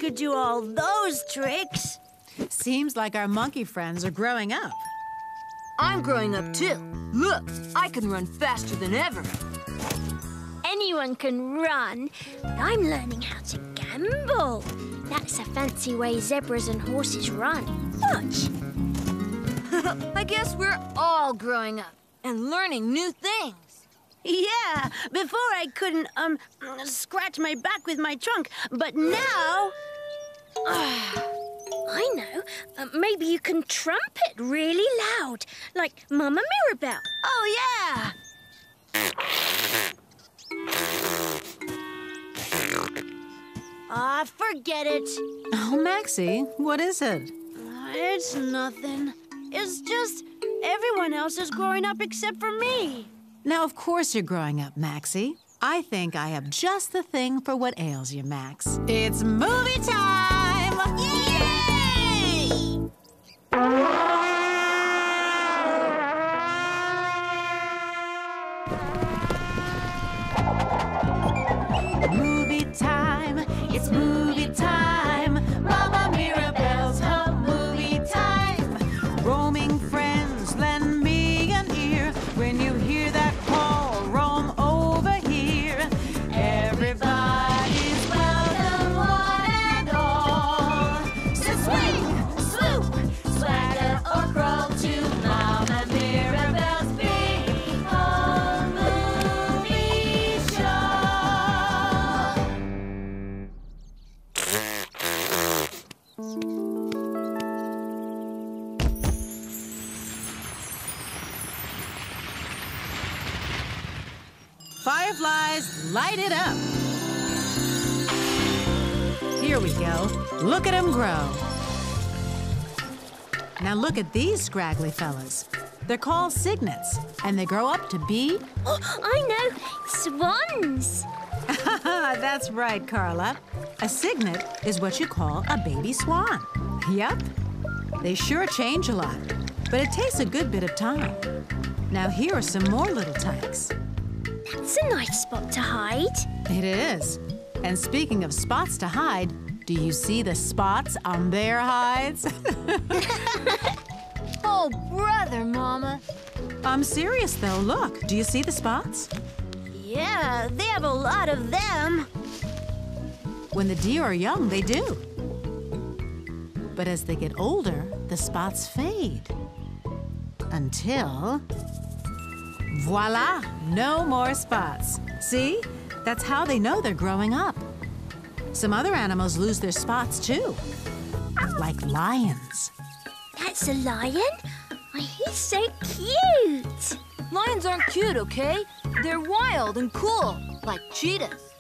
could do all those tricks. Seems like our monkey friends are growing up. I'm growing up too. Look, I can run faster than ever. Anyone can run, but I'm learning how to gamble. That's a fancy way zebras and horses run. Watch. I guess we're all growing up and learning new things. Yeah, before I couldn't, scratch my back with my trunk, but now... I know. Maybe you can trumpet really loud, like Mama Mirabelle. Oh, yeah! Forget it. Oh, Maxie, what is it? It's nothing. It's just everyone else is growing up except for me. Now, of course you're growing up, Maxie. I think I have just the thing for what ails you, Max. It's movie time! Yay! Movie time, it's movie time. Mama Mirabelle's home movie time. Roaming friends, lend me an ear. When you hear that call, roam over here. Everybody's welcome, one and all. So swing, swoop, swagger or crawl to Mama Mirabelle's big home movie show. 'Fireflies, light it up. Here we go. Look at them grow. Now look at these scraggly fellas. They're called cygnets, and they grow up to be... Oh, I know. Swans. That's right, Carla. A cygnet is what you call a baby swan. Yep. They sure change a lot, but it takes a good bit of time. Now here are some more little tykes. That's a nice spot to hide. It is. And speaking of spots to hide, do you see the spots on their hides? Oh, brother, Mama. I'm serious, though. Look, do you see the spots? Yeah, they have a lot of them. When the deer are young, they do. But as they get older, the spots fade. Until... voila! No more spots. See? That's how they know they're growing up. Some other animals lose their spots, too. Like lions. That's a lion? Oh, he's so cute. Lions aren't cute, okay? They're wild and cool, like cheetahs.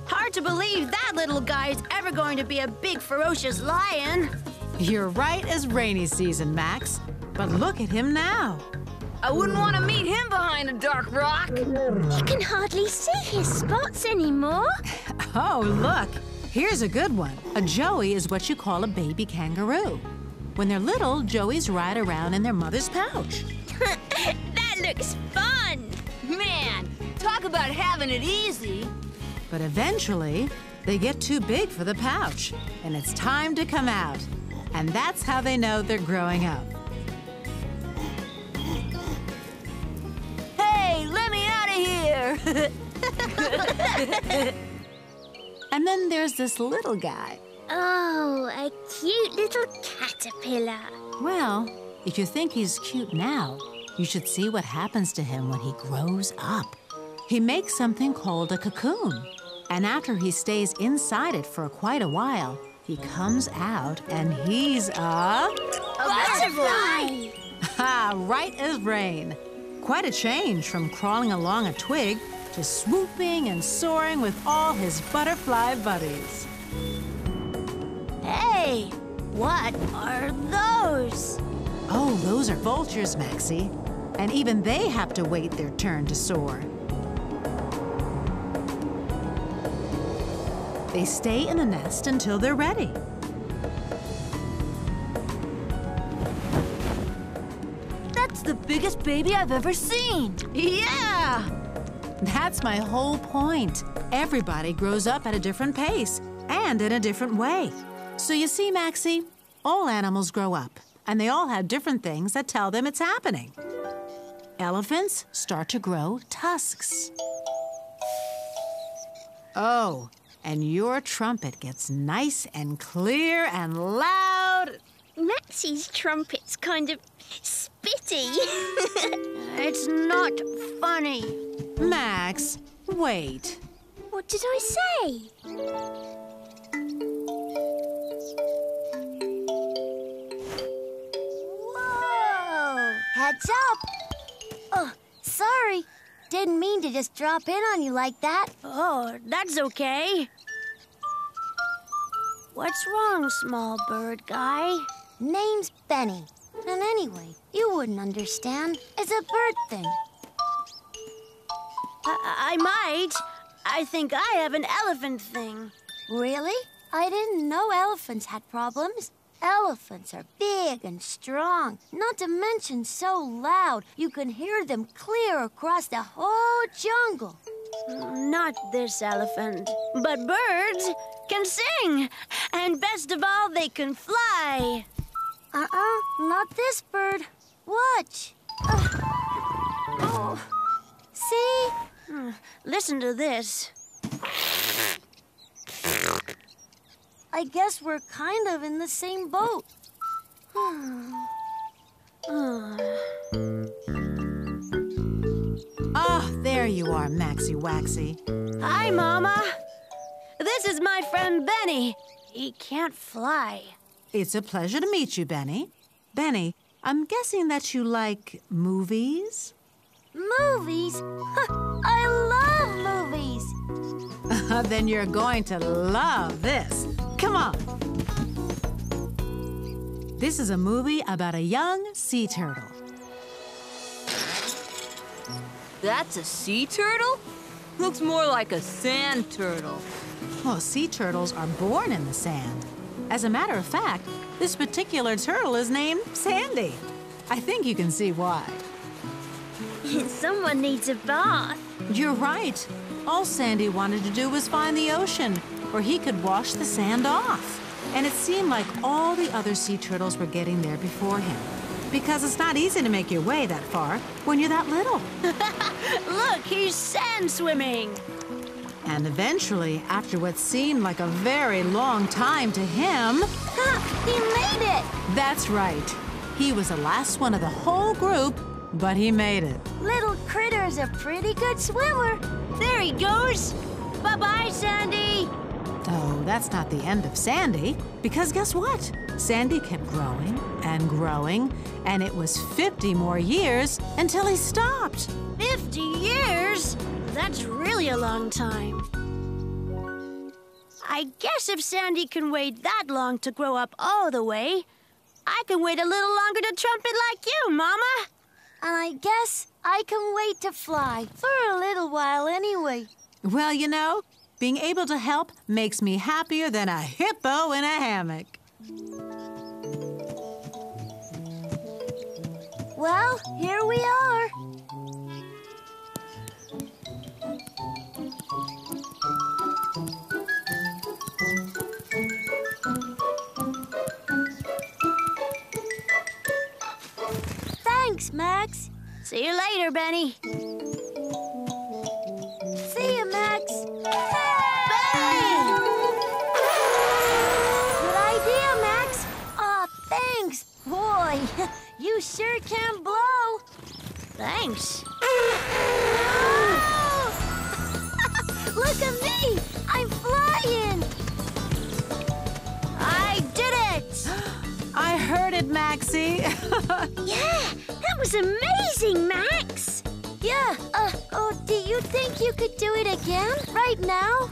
Hard to believe that little guy is ever going to be a big, ferocious lion. You're right as rainy season, Max. But look at him now. I wouldn't want to meet him behind a dark rock. You can hardly see his spots anymore. Oh, look. Here's a good one. A joey is what you call a baby kangaroo. When they're little, joeys ride around in their mother's pouch. That looks fun. Man, talk about having it easy. But eventually, they get too big for the pouch, and it's time to come out. And that's how they know they're growing up. Hey, let me out of here! And then there's this little guy. Oh, a cute little caterpillar. Well, if you think he's cute now, you should see what happens to him when he grows up. He makes something called a cocoon. And after he stays inside it for quite a while, he comes out and he's a Butterfly! Ha! Right as rain. Quite a change from crawling along a twig to swooping and soaring with all his butterfly buddies. Hey, what are those? Oh, those are vultures, Maxie. And even they have to wait their turn to soar. They stay in the nest until they're ready. That's the biggest baby I've ever seen. Yeah! That's my whole point. Everybody grows up at a different pace, and and in a different way. So you see, Maxie, all animals grow up, and they all have different things that tell them it's happening. Elephants start to grow tusks. Oh, and your trumpet gets nice and clear and loud. Maxie's trumpet's kind of spitty. It's not funny. Max, wait. What did I say? Whoa! Heads up! Oh, sorry. Didn't mean to just drop in on you like that. Oh, that's okay. What's wrong, small bird guy? Name's Benny. And anyway, you wouldn't understand. It's a bird thing. I might. I think I have an elephant thing. Really? I didn't know elephants had problems. Elephants are big and strong, not to mention so loud you can hear them clear across the whole jungle. Not this elephant, but birds can sing. And best of all, they can fly. Not this bird. Watch. Oh. See? Listen to this. I guess we're kind of in the same boat. Oh, there you are, Maxie Waxy. Hi, Mama. This is my friend Benny. He can't fly. It's a pleasure to meet you, Benny. Benny, I'm guessing that you like movies? Movies? I love movies. Then you're going to love this. Come on. This is a movie about a young sea turtle. That's a sea turtle? Looks more like a sand turtle. Well, sea turtles are born in the sand. As a matter of fact, this particular turtle is named Sandy. I think you can see why. Someone needs a bath. You're right. All Sandy wanted to do was find the ocean, where he could wash the sand off. And it seemed like all the other sea turtles were getting there before him. Because it's not easy to make your way that far when you're that little. Look, he's sand swimming. And eventually, after what seemed like a very long time to him... He made it! That's right. He was the last one of the whole group, but he made it. Little Critter's a pretty good swimmer. There he goes. Bye-bye, Sandy. Though that's not the end of Sandy, because guess what? Sandy kept growing and growing, and it was 50 more years until he stopped. 50 years? That's really a long time. I guess if Sandy can wait that long to grow up all the way, I can wait a little longer to trumpet like you, Mama. And I guess I can wait to fly for a little while anyway. Well, you know, being able to help makes me happier than a hippo in a hammock. Well, here we are. Thanks, Max. See you later, Benny. See you, Max. Benny! Good idea, Max. Aw, thanks. Boy, you sure can blow. Thanks. Look at me. I'm flying. I did it! I heard it, Maxie. Yeah, that was amazing, Max. Yeah, do you think you could do it again right now?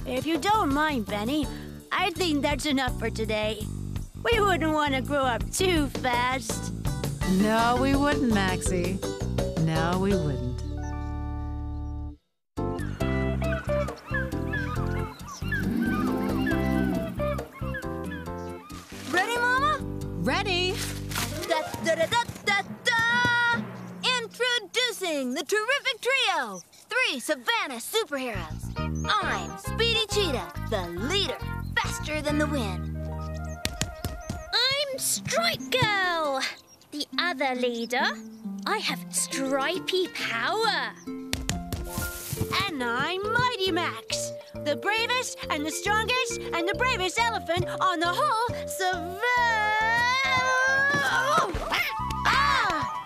If you don't mind, Benny, I think that's enough for today. We wouldn't want to grow up too fast. No, we wouldn't, Maxie. No, we wouldn't. Ready, Mama? Ready? Da-da-da-da-da-da! Introducing the terrific trio, 3 Savannah superheroes. I'm Speedy Cheetah, the leader, faster than the wind. I'm Strike Girl, the other leader. I have stripy power. And I'm Mighty Max, the bravest and the strongest and the bravest elephant on the whole savannah. Ah!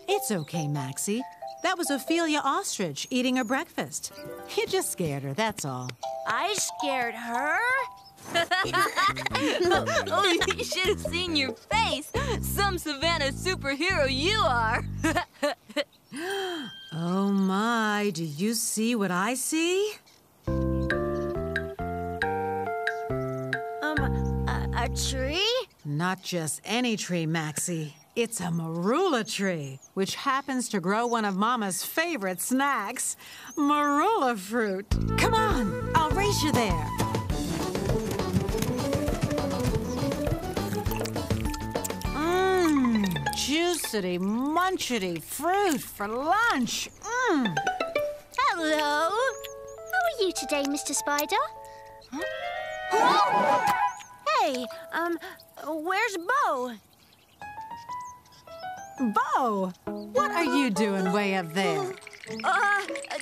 It's okay, Maxie. That was Ophelia Ostrich eating her breakfast. You just scared her, that's all. I scared her? Oh, you should have seen your face. Some savannah superhero you are. Oh my, do you see what I see? A tree? Not just any tree, Maxie. It's a marula tree, which happens to grow one of Mama's favorite snacks, marula fruit. Come on, I'll race you there. Juicity, munchity fruit for lunch. Hello. How are you today, Mr. Spider? Huh? Hey, where's Bo? Bo, what are you doing way up there?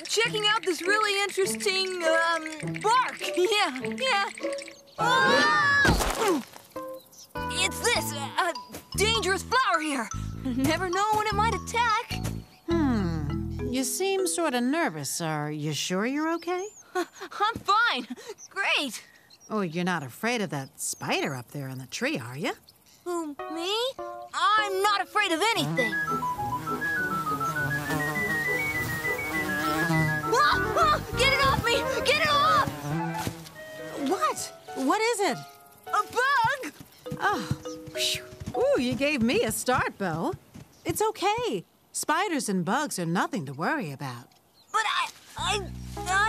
Checking out this really interesting, bark. Yeah. Oh! It's this, dangerous flower here. Never know when it might attack. You seem sort of nervous. Are you sure you're okay? I'm fine. Great. Oh, you're not afraid of that spider up there in the tree, are you? Who, me? I'm not afraid of anything. Get it off me! Get it off! What? What is it? A bug! Oh, whew. Ooh, you gave me a start, Bo. It's okay. Spiders and bugs are nothing to worry about. But I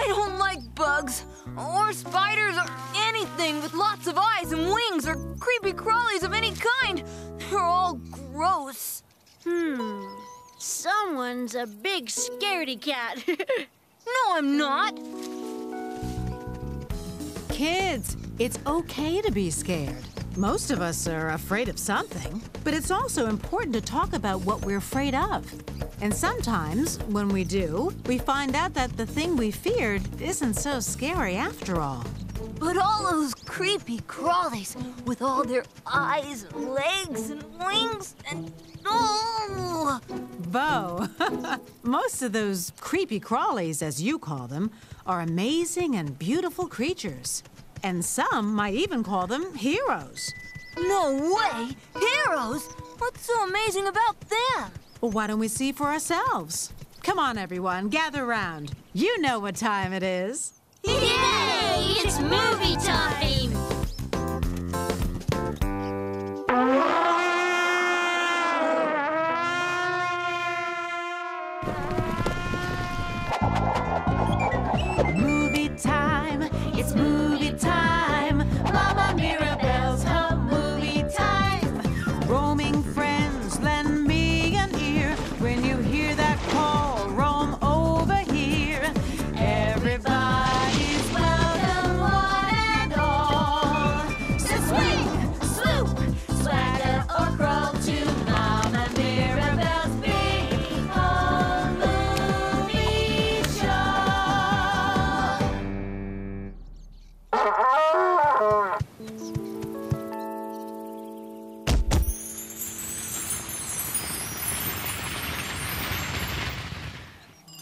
don't like bugs or spiders or anything with lots of eyes and wings or creepy crawlies of any kind. They're all gross. Someone's a big scaredy cat. No, I'm not. Kids, it's okay to be scared. Most of us are afraid of something, but it's also important to talk about what we're afraid of. And sometimes, when we do, we find out that the thing we feared isn't so scary after all. But all those creepy crawlies with all their eyes and legs and wings and... Oh! Bo, most of those creepy crawlies, as you call them, are amazing and beautiful creatures. And some might even call them heroes. No way! Heroes? What's so amazing about them? Well, why don't we see for ourselves? Come on, everyone, gather round. You know what time it is. Yay! It's movie time! Movie time, it's movie time. Mama Mirabelle's home movie time. Roaming friends, lend me an ear. When you hear that call, roam over here. Everybody's welcome, one and all. So swing, swoop, swagger or crawl to Mama Mirabelle's big home movie show.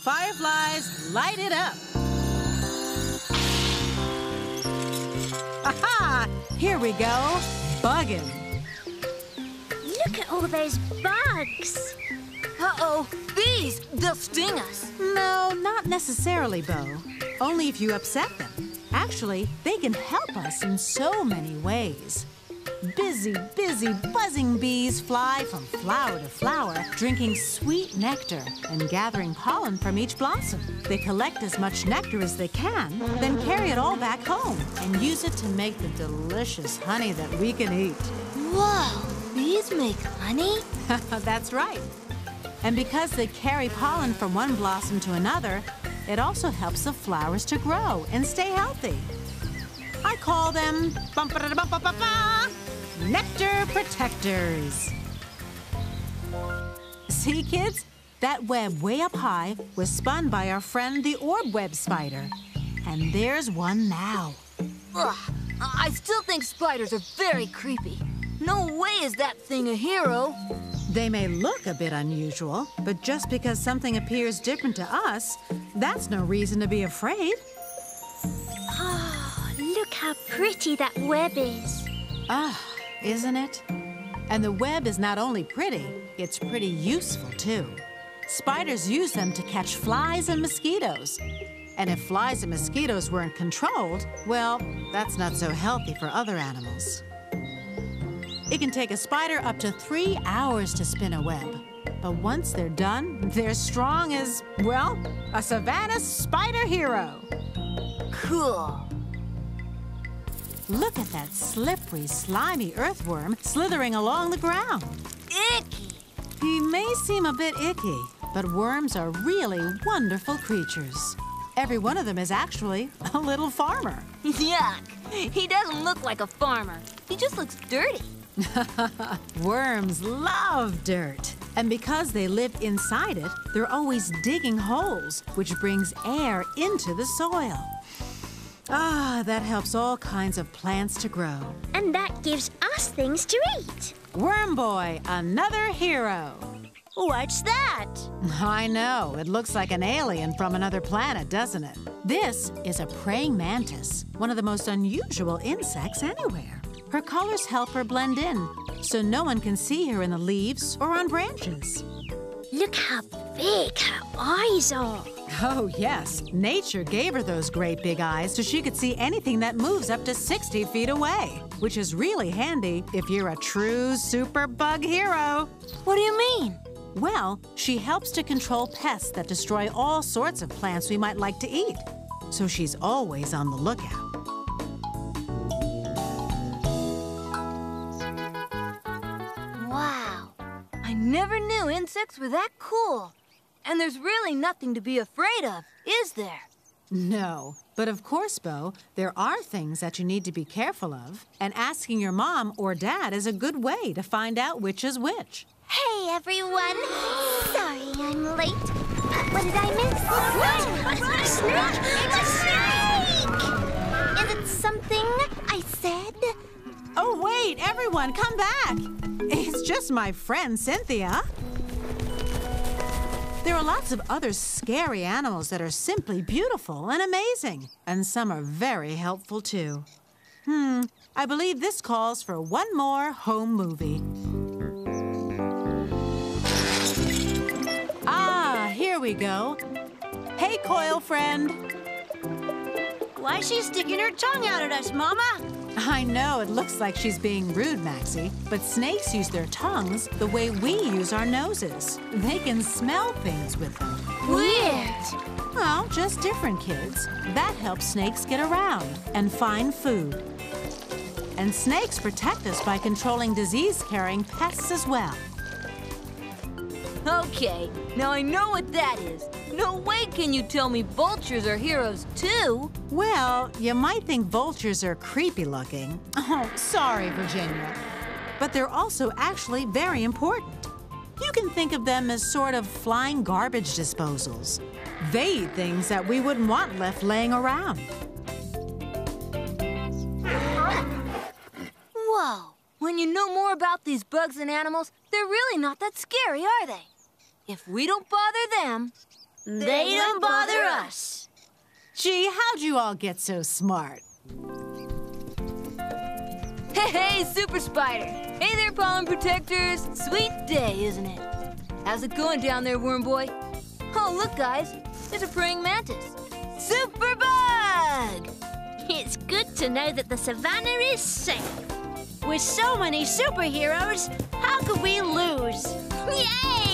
'Fireflies, light it up. Aha! Here we go. Bugging. Look at all those bugs. Uh-oh, bees! They'll sting us. No, not necessarily, Bo. Only if you upset them. Actually, they can help us in so many ways. Busy, buzzing bees fly from flower to flower, drinking sweet nectar and gathering pollen from each blossom. They collect as much nectar as they can, then carry it all back home and use it to make the delicious honey that we can eat. Whoa, bees make honey? That's right. And because they carry pollen from one blossom to another, it also helps the flowers to grow and stay healthy. I call them nectar protectors. See, kids? That web way up high was spun by our friend the orb web spider. And there's one now. Ugh, I still think spiders are very creepy. No way is that thing a hero. They may look a bit unusual, but just because something appears different to us, that's no reason to be afraid. Oh, look how pretty that web is. Ah, isn't it? And the web is not only pretty, it's pretty useful too. Spiders use them to catch flies and mosquitoes. And if flies and mosquitoes weren't controlled, well, that's not so healthy for other animals. It can take a spider up to 3 hours to spin a web. But once they're done, they're strong as, well, a Savannah spider hero. Cool. Look at that slippery, slimy earthworm slithering along the ground. Icky. He may seem a bit icky, but worms are really wonderful creatures. Every one of them is actually a little farmer. Yuck. He doesn't look like a farmer. He just looks dirty. Worms love dirt. And because they live inside it, they're always digging holes, which brings air into the soil. Ah, that helps all kinds of plants to grow. And that gives us things to eat. Worm Boy, another hero. What's that? I know, it looks like an alien from another planet, doesn't it? This is a praying mantis, one of the most unusual insects anywhere. Her colors help her blend in, so no one can see her in the leaves or on branches. Look how big her eyes are. Oh, yes. Nature gave her those great big eyes so she could see anything that moves up to 60 feet away, which is really handy if you're a true super bug hero. What do you mean? Well, she helps to control pests that destroy all sorts of plants we might like to eat. So she's always on the lookout. Wow. I never knew insects were that cool. And there's really nothing to be afraid of, is there? No, but of course, Bo, there are things that you need to be careful of, and asking your mom or dad is a good way to find out which is which. Hey, everyone. Sorry I'm late. What did I miss? What? A snake? It's a snake! Is it something I said? Oh, wait, everyone, come back. It's just my friend Cynthia. There are lots of other scary animals that are simply beautiful and amazing, and some are very helpful too. I believe this calls for one more home movie. Ah, here we go. Hey, Coil friend. Why is she sticking her tongue out at us, Mama? I know it looks like she's being rude, Maxie, but snakes use their tongues the way we use our noses. They can smell things with them. Weird. Well, just different, kids. That helps snakes get around and find food. And snakes protect us by controlling disease-carrying pests as well. Okay, now I know what that is. No way can you tell me vultures are heroes too. Well, you might think vultures are creepy looking. Oh, sorry, Virginia. But they're also actually very important. You can think of them as sort of flying garbage disposals. They eat things that we wouldn't want left laying around. Whoa, when you know more about these bugs and animals, they're really not that scary, are they? If we don't bother them, They don't bother us. Gee, how'd you all get so smart? Hey, Super Spider! Hey there, pollen protectors! Sweet day, isn't it? How's it going down there, Worm Boy? Oh, look, guys. There's a praying mantis. Super Bug! It's good to know that the savannah is safe. With so many superheroes, how could we lose? Yay!